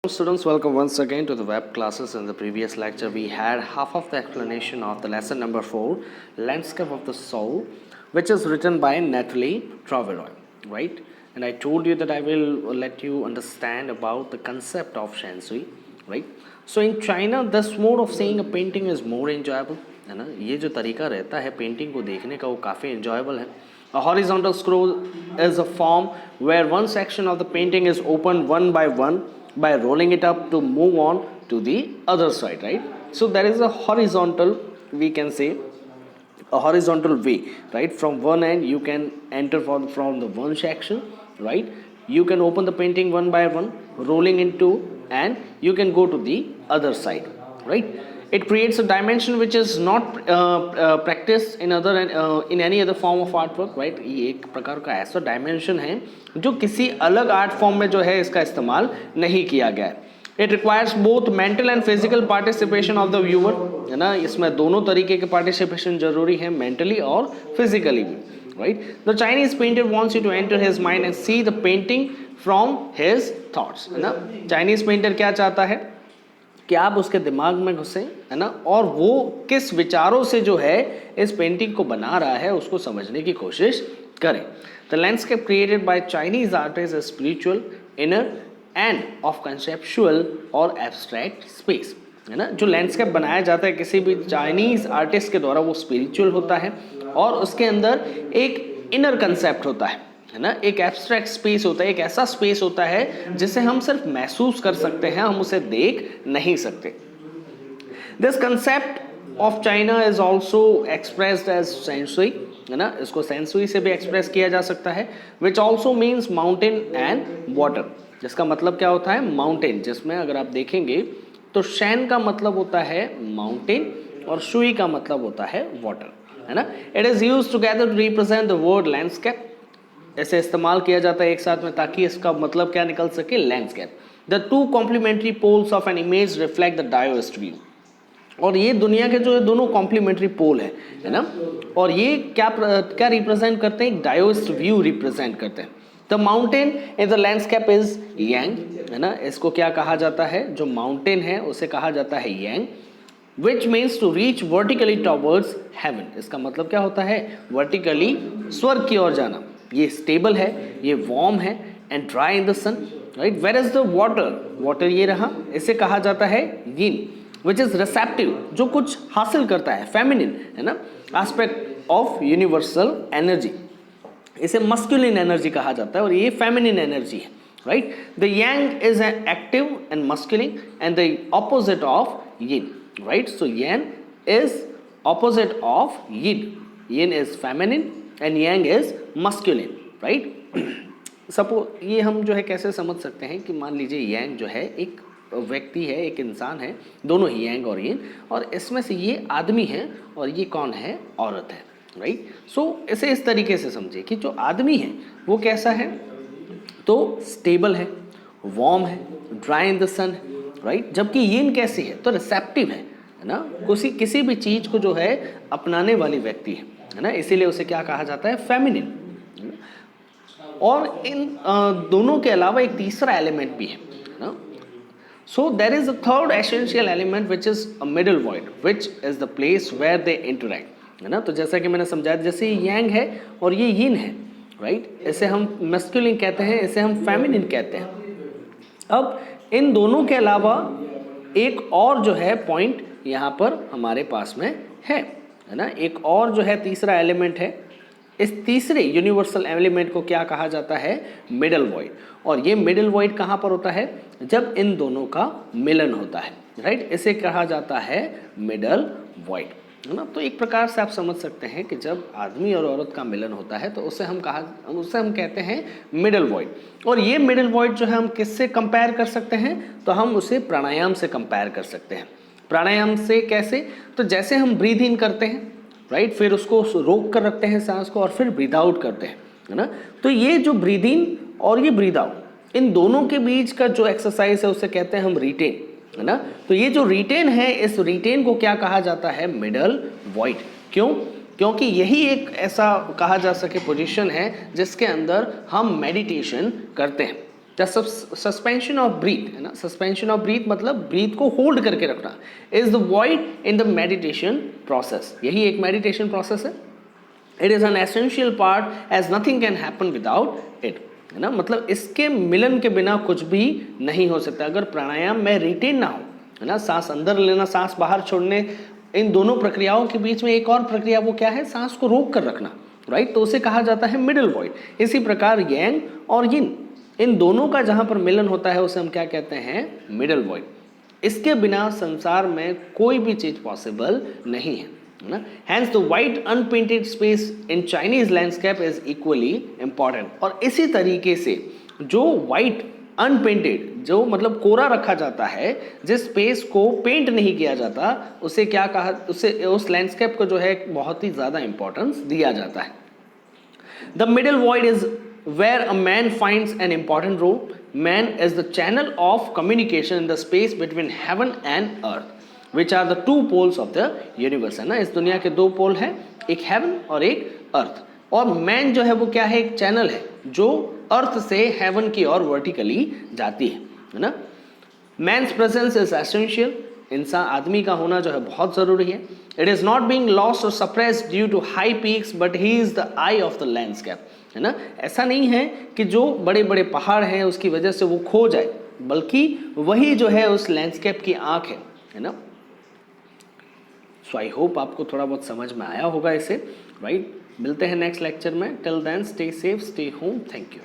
students, welcome once again to the web classes. In the previous lecture we had half of the explanation of the lesson number 4, Landscape of the Soul, which is written by Natalie Trevelyan, right? And I told you that I will let you understand about the concept of Shen Shui, right? So in China this mode of seeing a painting is more enjoyable, है ना. ये जो तरीका रहता है painting को देखने का वो काफ़ी enjoyable है. A horizontal scroll is a form where one section of the painting is opened one by rolling it up to move on to the other side, right? So there is a horizontal, we can say a horizontal way, right? From one end you can enter from the one section, right? You can open the painting one by one, rolling into, and you can go to the other side, right? It creates a dimension which is not practiced in any other form of artwork, right? ये एक प्रकार का ऐसा dimension है जो किसी अलग art form में जो है इसका इस्तेमाल नहीं किया गया है. It requires both mental and physical participation of the viewer, है ना. इसमें दोनों तरीके के पार्टिसिपेशन जरूरी है, मेंटली और फिजिकली भी, right? The Chinese painter wants you to enter his mind and see the painting from his thoughts, है ना. चाइनीज पेंटर क्या चाहता है कि आप उसके दिमाग में घुसें, है ना, और वो किस विचारों से जो है इस पेंटिंग को बना रहा है उसको समझने की कोशिश करें. The landscape created by Chinese artist is spiritual, inner end of conceptual और एब्स्ट्रैक्ट स्पेस, है ना. जो लैंडस्केप बनाया जाता है किसी भी चाइनीज आर्टिस्ट के द्वारा वो स्पिरिचुअल होता है और उसके अंदर एक इनर कंसेप्ट होता है ना, एक एब्स्ट्रैक्ट स्पेस होता है, एक ऐसा स्पेस होता है जिसे हम सिर्फ महसूस कर सकते हैं, हम उसे देख नहीं सकते. This concept of China is also expressed as sansui, है ना. इसको सेंसुई से भी एक्सप्रेस किया जा सकता है, which also means mountain and water. जिसका मतलब क्या होता है, माउंटेन, जिसमें अगर आप देखेंगे तो शैन का मतलब होता है माउंटेन और शुई का मतलब होता है वाटर, है ना. It is used together to represent the word landscape. ऐसे इस्तेमाल किया जाता है एक साथ में ताकि इसका मतलब क्या निकल सके, landscape. The two complementary poles of an image reflect the Daoist view. और ये दुनिया के जो है दोनों कॉम्प्लीमेंट्री पोल है ना. और ये क्या रिप्रेजेंट करते हैं, एक डायोस्ट व्यू रिप्रेजेंट करते हैं. The mountain in the landscape is yang, है ना. इसको क्या कहा जाता है, जो माउंटेन है उसे कहा जाता है यांग, which means to reach vertically towards heaven. इसका मतलब क्या होता है, वर्टिकली स्वर्ग की ओर जाना. ये स्टेबल है, ये वार्म है and dry in the sun, right. Where is the water ये रहा, इसे कहा जाता है यिन, विच इज रिसेप्टिव, जो कुछ हासिल करता है, फेमिनिन, है ना, एस्पेक्ट ऑफ यूनिवर्सल एनर्जी. इसे मस्कुलिन एनर्जी कहा जाता है और ये फेमिनिन एनर्जी है, right. The Yang is an active and masculine and the opposite of yin, right. So Yang is opposite of yin. Yin is feminine and yang is masculine, right. Suppose ये हम जो है कैसे समझ सकते हैं कि मान लीजिए यांग जो है एक व्यक्ति है, एक इंसान है, दोनों ही यांग और यिन, और इसमें से ये आदमी है और ये कौन है, औरत है, राइट. सो इसे इस तरीके से समझिए कि जो आदमी है वो कैसा है, तो स्टेबल है, वार्म है, dry in the sun, right. जबकि यिन कैसी है, तो रिसेप्टिव है ना, किसी भी चीज को जो है अपनाने वाली व्यक्ति है ना. इसीलिए उसे क्या कहा जाता है, फेमिनिन. और इन दोनों के अलावा एक तीसरा एलिमेंट भी है ना. So there is a third essential element which is a middle void, which is the place where they interact, है ना. तो जैसा कि मैंने समझाया, जैसे ये यांग है और ये यिन है, राइट. इसे हम मस्कुलिन कहते हैं, इसे हम फेमिनिन कहते हैं. अब इन दोनों के अलावा एक और जो है पॉइंट यहाँ पर हमारे पास में है ना. एक और जो है तीसरा एलिमेंट है. इस तीसरे यूनिवर्सल एलिमेंट को क्या कहा जाता है, मिडल वॉइड. और ये मिडल वॉइड कहाँ पर होता है, जब इन दोनों का मिलन होता है, राइट. इसे कहा जाता है मिडल वॉइड, है ना. तो एक प्रकार से आप समझ सकते हैं कि जब आदमी और औरत का मिलन होता है तो उसे हम कहते हैं मिडल वॉइड. और ये मिडल वॉइड जो है हम किससे कंपेयर कर सकते हैं, तो हम उसे प्राणायाम से कंपेयर कर सकते हैं. प्राणायाम से कैसे, तो जैसे हम ब्रीथ इन करते हैं, राइट, फिर उसको रोक कर रखते हैं सांस को और फिर ब्रीथ आउट करते हैं, है ना. तो ये जो ब्रीथ इन और ये ब्रीथ आउट, इन दोनों के बीच का जो एक्सरसाइज है उसे कहते हैं हम रिटेन, है ना. तो ये जो रिटेन है, इस रिटेन को क्या कहा जाता है, मिडल वॉइड. क्यों, क्योंकि यही एक ऐसा कहा जा सके पोजीशन है जिसके अंदर हम मेडिटेशन करते हैं, द सस्पेंशन ऑफ ब्रीथ, है ना, सस्पेंशन ऑफ ब्रीथ मतलब ब्रीथ को होल्ड करके रखना, is the void in the meditation process, यही एक मेडिटेशन प्रोसेस है। It is an essential part as nothing can happen without it, है ना, मतलब इसके मिलन के बिना कुछ भी नहीं हो सकता। अगर प्राणायाम में रिटेन ना हो, है ना, सांस अंदर लेना सांस बाहर छोड़ने, इन दोनों प्रक्रियाओं के बीच में एक और प्रक्रिया वो क्या है, सांस को रोक कर रखना, राइट, तो उसे कहा जाता है मिडल वॉइड। इसी प्रकार यांग और यिन, इन दोनों का जहां पर मिलन होता है उसे हम क्या कहते हैं, मिडल वॉइड। इसके बिना संसार में कोई भी चीज पॉसिबल नहीं है ना। Hence the white unpainted space in Chinese landscape is equally important. और इसी तरीके से जो वाइट अनपेंटेड, जो मतलब कोरा रखा जाता है, जिस स्पेस को पेंट नहीं किया जाता, उसे क्या कहा, उसे उस लैंडस्केप को जो है बहुत ही ज्यादा इंपॉर्टेंस दिया जाता है। The middle void is where a man finds an important role. Man is the channel of communication in the space between heaven and earth, which are the two poles of the universe, है ना। इस दुनिया के दो पोल हैं, एक haven और एक अर्थ। और मैन जो है वो क्या है, एक चैनल है जो अर्थ से हेवन की ओर वर्टिकली जाती है ना। मैन्स प्रेजेंस इज एसेंशियल, इंसान आदमी का होना जो है बहुत ज़रूरी है। It is not being lost और suppressed due to high peaks but he is the eye of the landscape, है ना। ऐसा नहीं है कि जो बड़े बड़े पहाड़ हैं उसकी वजह से वो खो जाए, बल्कि वही जो है उस लैंडस्केप की आँख है ना। सो आई होप आपको थोड़ा बहुत समझ में आया होगा इसे, राइट। मिलते हैं नेक्स्ट लेक्चर में, till then stay safe, stay home, thank you.